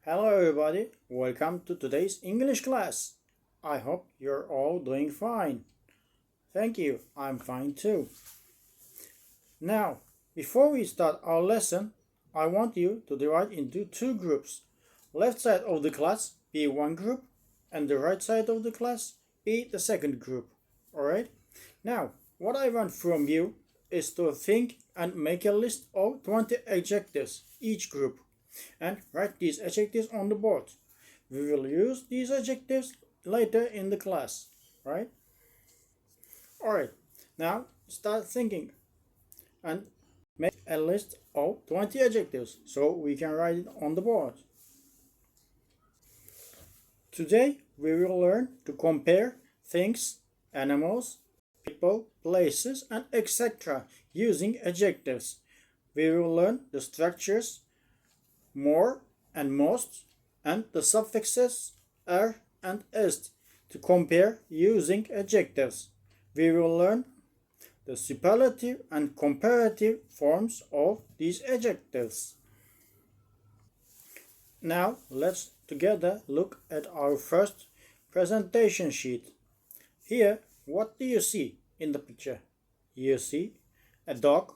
Hello everybody, welcome to today's English class. I hope you're all doing fine. Thank you, I'm fine too. Now, before we start our lesson, I want you to divide into two groups. Left side of the class be one group and the right side of the class be the second group. Alright? Now, what I want from you is to think and make a list of 20 adjectives each group and write these adjectives on the board. We will use these adjectives later in the class, right? Alright, now start thinking and make a list of 20 adjectives so we can write it on the board. Today we will learn to compare things, animals, people, places, and etc. using adjectives. We will learn the structures more and most, and the suffixes er and est to compare using adjectives. We will learn the superlative and comparative forms of these adjectives. Now let's together look at our first presentation sheet. Here, what do you see in the picture? You see a dog,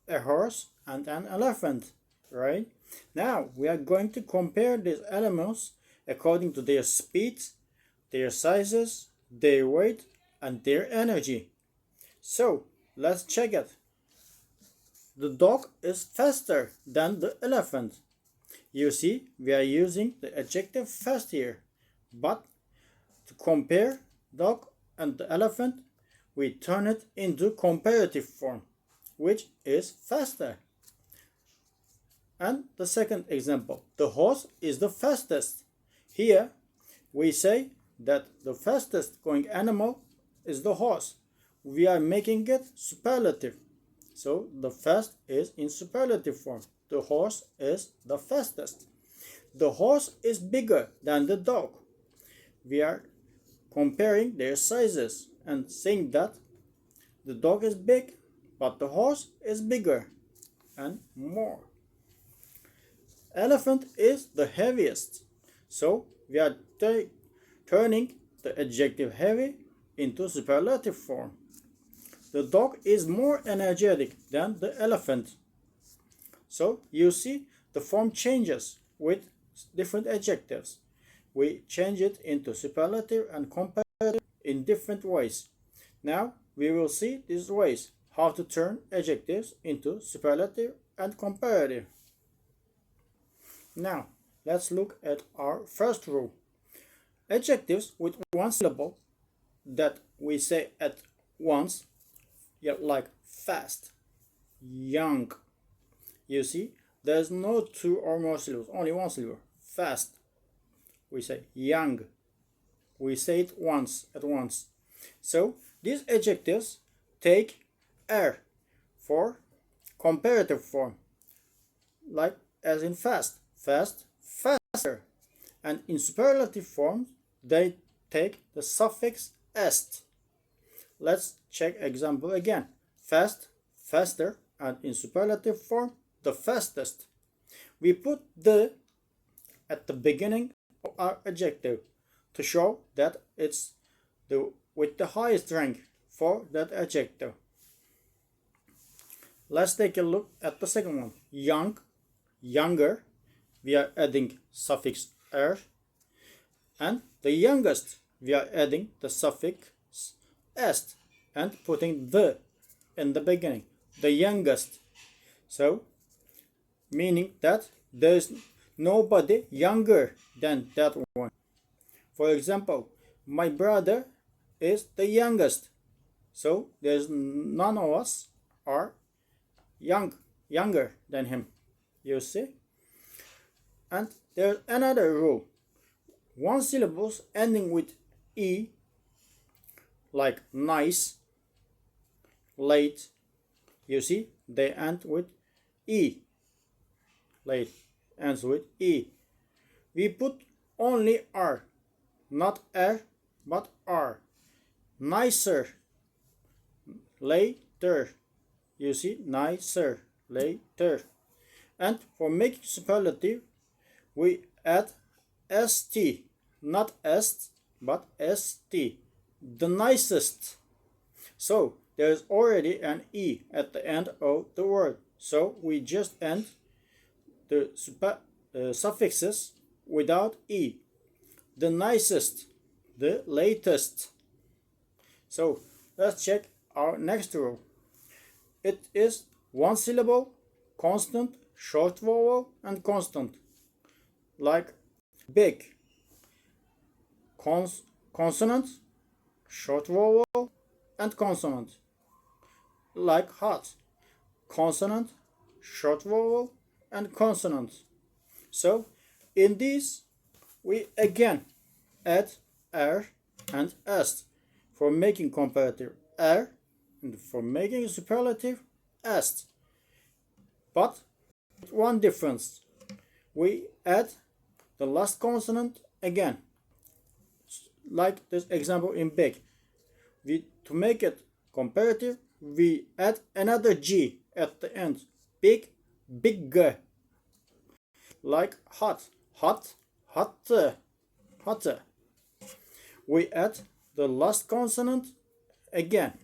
a horse, and an elephant, right? Now we are going to compare these animals according to their speed, their sizes, their weight, and their energy. So let's check it. The dog is faster than the elephant. You see, we are using the adjective fast here, but to compare dog and the elephant, we turn it into comparative form, which is faster. And the second example, the horse is the fastest. Here we say that the fastest going animal is the horse. We are making it superlative. So the fast is in superlative form. The horse is the fastest. The horse is bigger than the dog. We are comparing their sizes and saying that the dog is big, but the horse is bigger and more. Elephant is the heaviest. So we are turning the adjective heavy into superlative form. The dog is more energetic than the elephant. So you see the form changes with different adjectives. We change it into superlative and comparative in different ways. Now we will see these ways how to turn adjectives into superlative and comparative. Now, let's look at our first rule. Adjectives with one syllable that we say at once, like fast, young. You see, there's no two or more syllables, only one syllable. Fast. We say young. We say it once, at once. So, these adjectives take er for comparative form, like as in fast. Fast, faster. And in superlative form, they take the suffix est. Let's check example again. Fast, faster, and in superlative form, the fastest. We put the at the beginning of our adjective to show that it's with the highest rank for that adjective. Let's take a look at the second one. Young, younger. We are adding suffix er, and the youngest we are adding the suffix est and putting the in the beginning, the youngest. So meaning that there is nobody younger than that one. For example, my brother is the youngest, so there's none of us are younger than him. You see? And there's another rule. One syllables ending with e, like nice, late. You see, they end with e. Late ends with e. We put only r, not er, but r. Nicer, later. You see, nicer, later. And for making superlative, we add st, not est, but st, the nicest. So there is already an e at the end of the word. So we just end the suffixes without e. The nicest, the latest. So let's check our next rule. It is one syllable, constant, short vowel, and constant. Like big, consonant, short vowel, and consonant. Like hot, consonant, short vowel, and consonant. So in these, we again add er and est for making comparative er, and for making superlative est. But one difference, we add the last consonant again. Like this example in big. To make it comparative, we add another G at the end. Big, bigger. Like hot, hot, hotter, hotter. We add the last consonant again.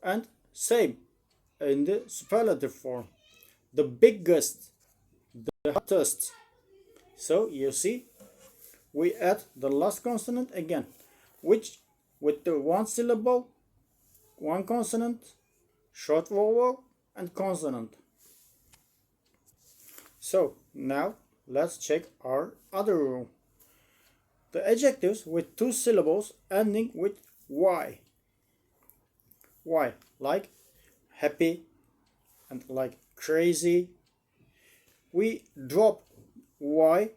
And same in the superlative form. The biggest, the hottest. So you see, we add the last consonant again, which with the one syllable, one consonant, short vowel, and consonant. So now let's check our other rule. The adjectives with two syllables ending with y. Y, like happy and like crazy. We drop y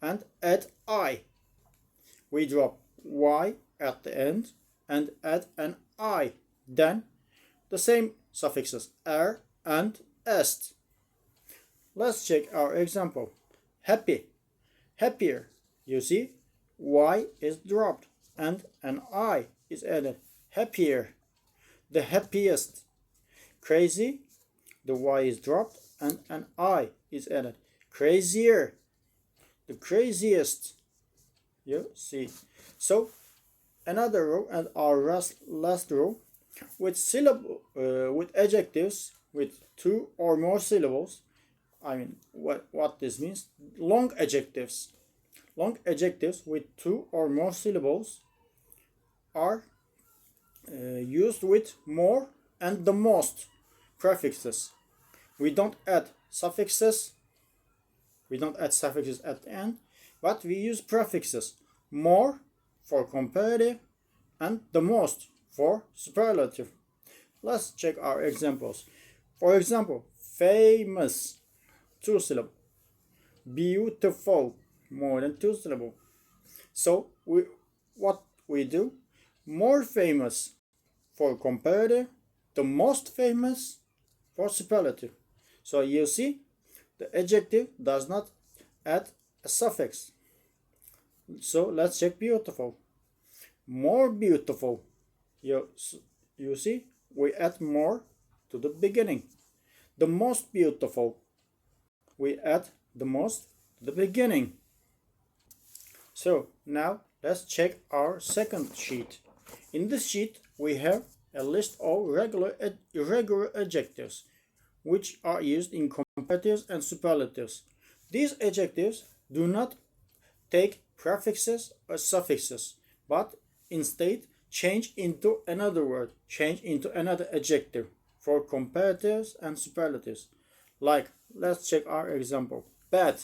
and add I. We drop y at the end and add an I. Then the same suffixes er and est. Let's check our example. Happy, happier. You see, y is dropped and an I is added. Happier, the happiest. Crazy, the y is dropped and an I is added. Crazier, the craziest. You see. So another row and our last row with with adjectives with two or more syllables. I mean, what this means? Long adjectives. Long adjectives with two or more syllables are used with more and the most prefixes. We don't add suffixes. We don't add suffixes at the end, but we use prefixes. More for comparative and the most for superlative. Let's check our examples. For example, famous, two syllable. Beautiful, more than two syllable. So what we do? More famous for comparative, the most famous for superlative. So you see, the adjective does not add a suffix. So let's check beautiful. More beautiful. You see, we add more to the beginning. The most beautiful. We add the most to the beginning. So now let's check our second sheet. In this sheet, we have a list of irregular adjectives, which are used in comparatives and superlatives. These adjectives do not take prefixes or suffixes, but instead change into another word, change into another adjective for comparatives and superlatives. Like, let's check our example. Bad,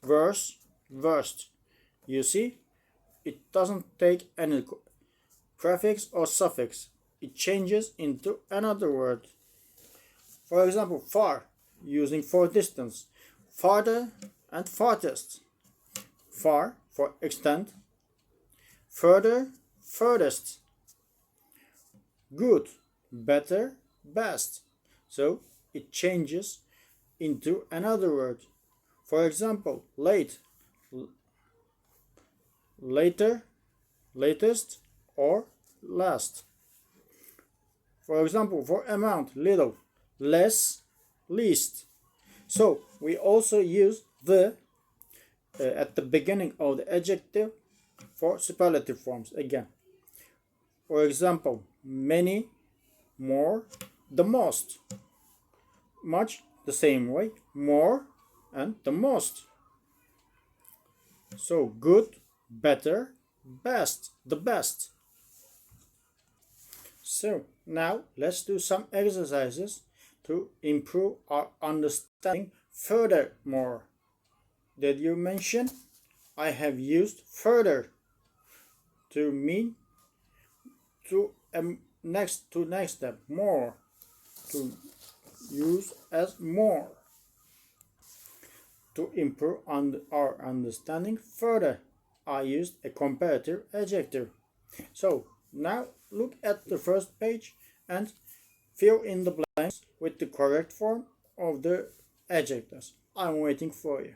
worse, worst. You see, it doesn't take any prefix or suffix. It changes into another word. For example, far, using for distance. Farther and farthest. Far for extent. Further, furthest. Good, better, best. So it changes into another word. For example, late, later, latest, or last. For example, for amount, little, less, least. So we also use the at the beginning of the adjective for superlative forms again. For example, many, more, the most. Much the same way, more and the most. So good, better, best, the best. So now let's do some exercises to improve our understanding furthermore. Did you mention I have used further to mean to next step, more, to use as more. To improve our understanding further, I used a comparative adjective. So now look at the first page and fill in the blanks with the correct form of the adjectives. I'm waiting for you.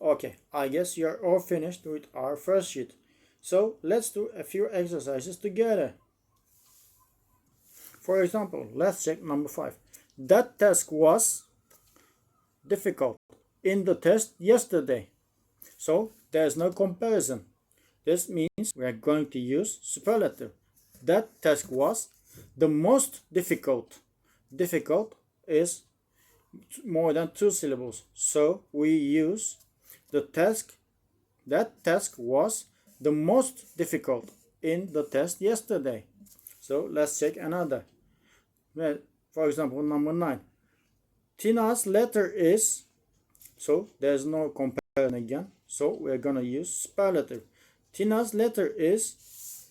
Okay, I guess you're all finished with our first sheet. So let's do a few exercises together. For example, let's check number 5. That task was difficult in the test yesterday. So there's no comparison. This means we are going to use superlative. That task was the most difficult. Difficult is more than 2 syllables. So we use the task. That task was the most difficult in the test yesterday. So let's check another. Well, for example, number 9. Tina's letter is, so there's no comparison again. So we're going to use superlative. Tina's letter is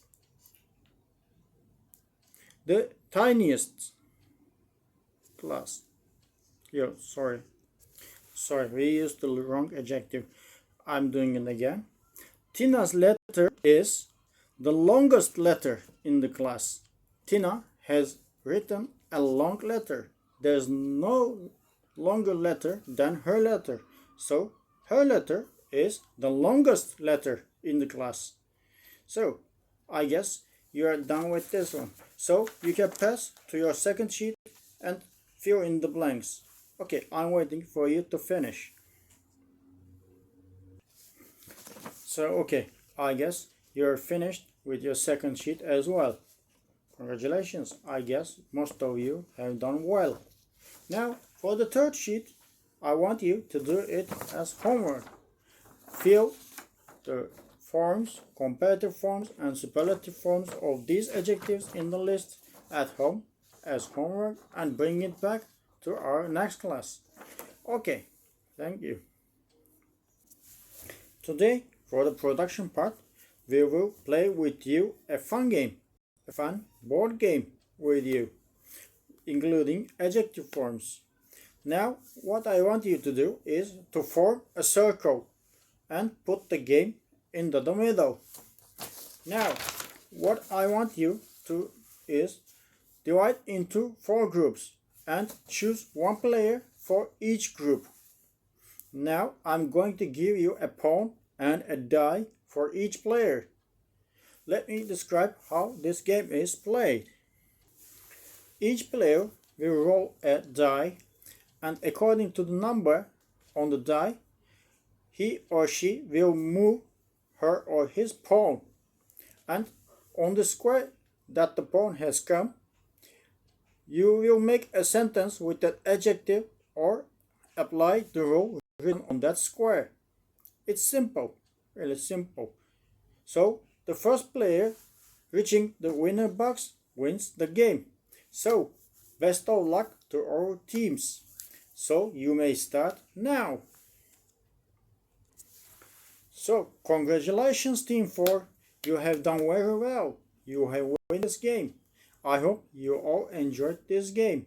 the tiniest class. Sorry, we used the wrong adjective. I'm doing it again. Tina's letter is the longest letter in the class. Tina has written a long letter. There's no longer letter than her letter. So her letter is the longest letter in the class. So I guess you are done with this one. So you can pass to your second sheet and fill in the blanks. Okay, I'm waiting for you to finish. So okay, I guess you're finished with your second sheet as well. Congratulations, I guess most of you have done well. Now for the third sheet, I want you to do it as homework. Fill the forms, comparative forms and superlative forms of these adjectives in the list at home as homework and bring it back to our next class. Okay, thank you. Today, for the production part, we will play with you a fun game, a fun board game with you, including adjective forms. Now, what I want you to do is to form a circle and put the game in the middle. Now, what I want you to is divide into 4 groups and choose one player for each group. Now, I'm going to give you a pawn and a die for each player. Let me describe how this game is played. Each player will roll a die, and according to the number on the die, he or she will move her or his pawn. And on the square that the pawn has come, you will make a sentence with that adjective or apply the rule written on that square. It's simple, really simple. So the first player reaching the winner box wins the game. So best of luck to our teams. So you may start now. So congratulations Team 4, you have done very well. You have won this game. I hope you all enjoyed this game.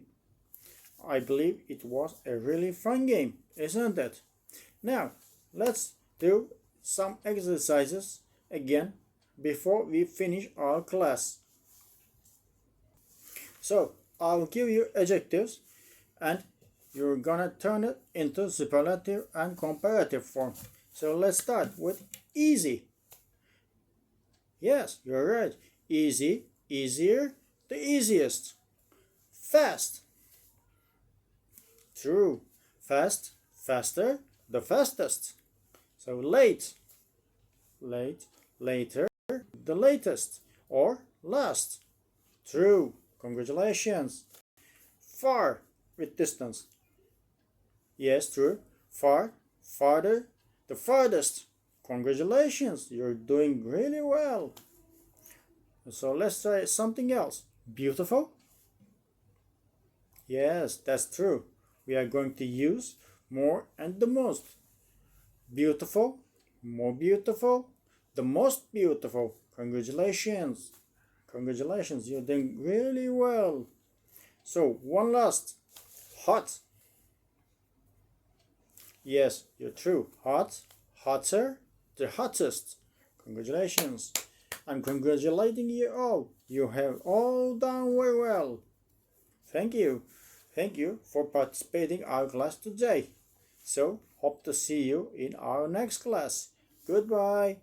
I believe it was a really fun game, isn't it? Now let's do some exercises again before we finish our class. So I'll give you adjectives and you're gonna turn it into superlative and comparative form. So let's start with easy. Yes, you're right. Easy, easier, the easiest. Fast, true. Fast, faster, the fastest. So late, late, later, the latest, or last. True. Congratulations. Far, with distance. Yes, true. Far, farther, the farthest. Congratulations, you're doing really well. So let's try something else. Beautiful. Yes, that's true. We are going to use more and the most. Beautiful, more beautiful, the most beautiful. Congratulations. Congratulations, you're doing really well. So, one last. Hot. Yes, you're true. Hot, hotter, the hottest. Congratulations. I'm congratulating you all. You have all done very well. Thank you. Thank you for participating in our class today. So, hope to see you in our next class. Goodbye.